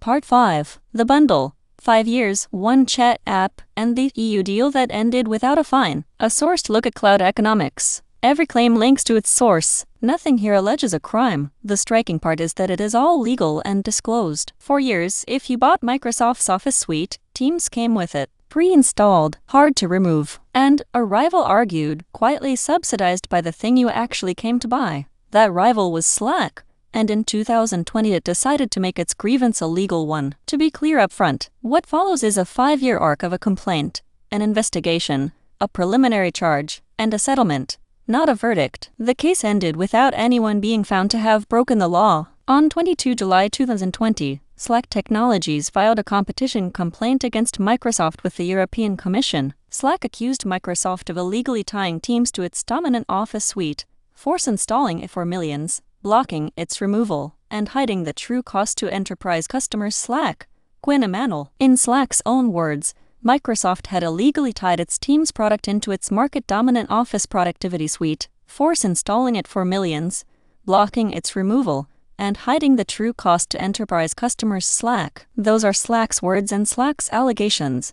Part 5. The Bundle. 5 years, one chat app, and the EU deal that ended without a fine. A sourced look at cloud economics. Every claim links to its source. Nothing here alleges a crime. The striking part is that it is all legal and disclosed. For years, if you bought Microsoft's Office suite, Teams came with it. Pre-installed, hard to remove, and, a rival argued, quietly subsidized by the thing you actually came to buy. That rival was Slack. And in 2020 it decided to make its grievance a legal one. To be clear up front, what follows is a 5-year arc of a complaint, an investigation, a preliminary charge, and a settlement, not a verdict. The case ended without anyone being found to have broken the law. On 22 July 2020, Slack Technologies filed a competition complaint against Microsoft with the European Commission. Slack accused Microsoft of illegally tying Teams to its dominant Office suite, force installing it for millions, blocking its removal, and hiding the true cost to enterprise customers. Slack. Quinn Emanuel. In Slack's own words, Microsoft had illegally tied its Teams product into its market-dominant Office productivity suite, force installing it for millions, blocking its removal, and hiding the true cost to enterprise customers. Slack. Those are Slack's words and Slack's allegations.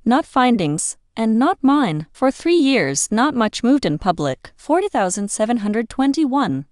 Not findings, and not mine. For 3 years, not much moved in public. 40,721.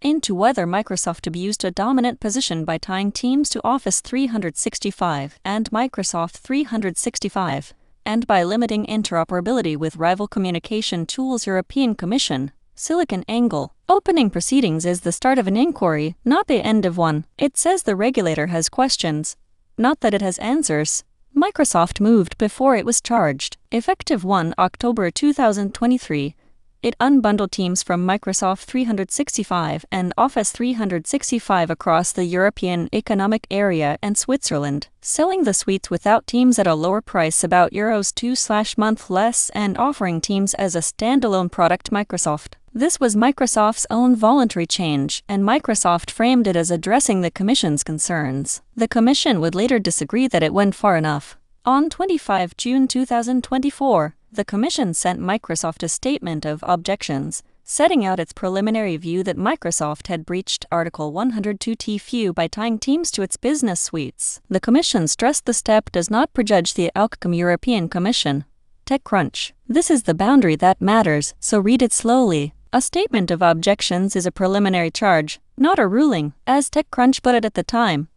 Into whether Microsoft abused a dominant position by tying Teams to Office 365 and Microsoft 365, and by limiting interoperability with rival communication tools. European Commission. SiliconANGLE. Opening proceedings is the start of an inquiry, not the end of one. It says the regulator has questions, not that it has answers. Microsoft moved before it was charged. Effective 1 October 2023. It unbundled Teams from Microsoft 365 and Office 365 across the European Economic Area and Switzerland, selling the suites without Teams at a lower price, about euros 2/month less, and offering Teams as a standalone product. Microsoft. This was Microsoft's own voluntary change, and Microsoft framed it as addressing the Commission's concerns. The Commission would later disagree that it went far enough. On 25 June 2024, the Commission sent Microsoft a statement of objections, setting out its preliminary view that Microsoft had breached Article 102 TFUE by tying Teams to its business suites. The Commission stressed the step does not prejudge the outcome. European Commission. TechCrunch. This is the boundary that matters, so read it slowly. A statement of objections is a preliminary charge, not a ruling, as TechCrunch put it at the time.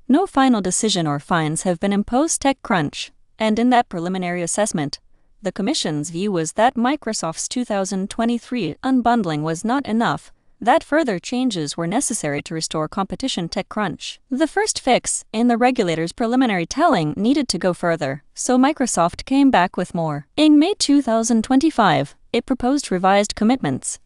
No final decision or fines have been imposed. TechCrunch. And in that preliminary assessment, the Commission's view was that Microsoft's 2023 unbundling was not enough, that further changes were necessary to restore competition. TechCrunch. The first fix, in the regulator's preliminary telling, needed to go further, so Microsoft came back with more. In May 2025, it proposed revised commitments,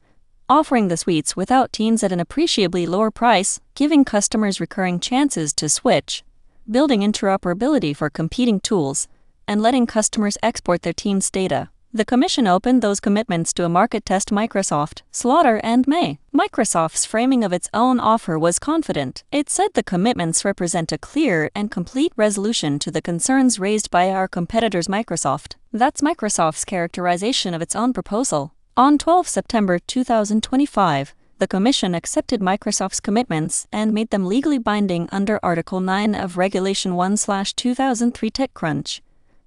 offering the suites without Teams at an appreciably lower price, giving customers recurring chances to switch, building interoperability for competing tools, and letting customers export their Teams data. The Commission opened those commitments to a market test. Microsoft, Slaughter and May. Microsoft's framing of its own offer was confident. It said the commitments represent a clear and complete resolution to the concerns raised by our competitors. Microsoft. That's Microsoft's characterization of its own proposal. On 12 September 2025, the Commission accepted Microsoft's commitments and made them legally binding under Article 9 of Regulation 1/2003. TechCrunch.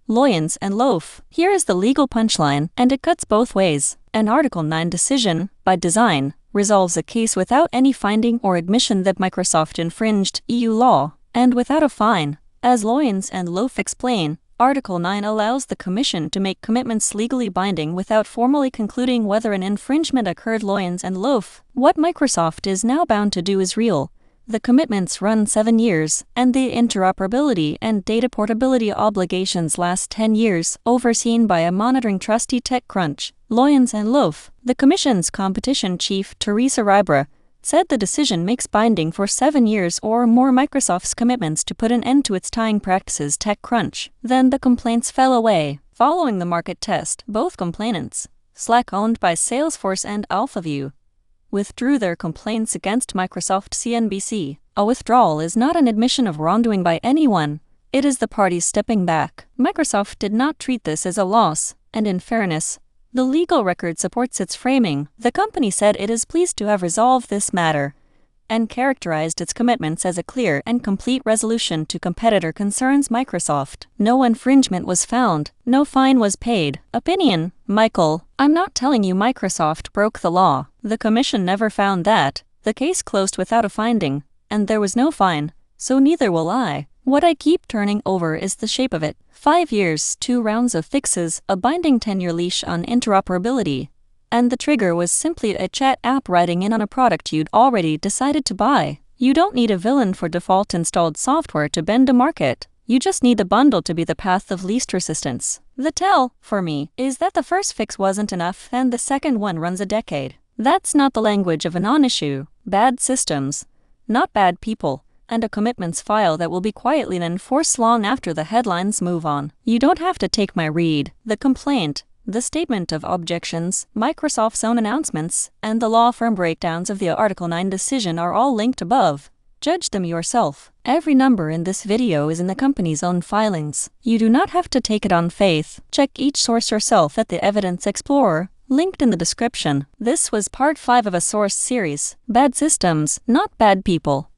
Loyens and Loaf. Here is the legal punchline, and it cuts both ways. An Article 9 decision, by design, resolves a case without any finding or admission that Microsoft infringed EU law, and without a fine. As Loyens and Loaf explain, Article 9 allows the Commission to make commitments legally binding without formally concluding whether an infringement occurred. Loyens and Loaf. What Microsoft is now bound to do is real. The commitments run 7 years, and the interoperability and data portability obligations last 10 years, overseen by a monitoring trustee. TechCrunch. Loyens and Loaf. The Commission's competition chief, Teresa Ribera, said the decision makes binding for 7 years or more Microsoft's commitments to put an end to its tying practices. TechCrunch. Then the complaints fell away. Following the market test, both complainants, Slack owned by Salesforce and AlphaView, withdrew their complaints against Microsoft. CNBC. A withdrawal is not an admission of wrongdoing by anyone. It is the parties stepping back. Microsoft did not treat this as a loss, and in fairness, the legal record supports its framing. The company said it is pleased to have resolved this matter, and characterized its commitments as a clear and complete resolution to competitor concerns. Microsoft. No infringement was found. No fine was paid. Opinion. Michael, I'm not telling you Microsoft broke the law. The commission never found that. The case closed without a finding, and there was no fine, so neither will I. What I keep turning over is the shape of it. 5 years, 2 rounds of fixes, a binding 10-year leash on interoperability. And the trigger was simply a chat app writing in on a product you'd already decided to buy. You don't need a villain for default installed software to bend a market. You just need the bundle to be the path of least resistance. The tell, for me, is that the first fix wasn't enough and the second one runs a decade. That's not the language of a non-issue. Bad systems, not bad people, and a commitments file that will be quietly enforced long after the headlines move on. You don't have to take my read. The complaint, the statement of objections, Microsoft's own announcements, and the law firm breakdowns of the Article 9 decision are all linked above. Judge them yourself. Every number in this video is in the company's own filings. You do not have to take it on faith. Check each source yourself at the Evidence Explorer, linked in the description. This was part 5 of a source series. Bad systems, not bad people.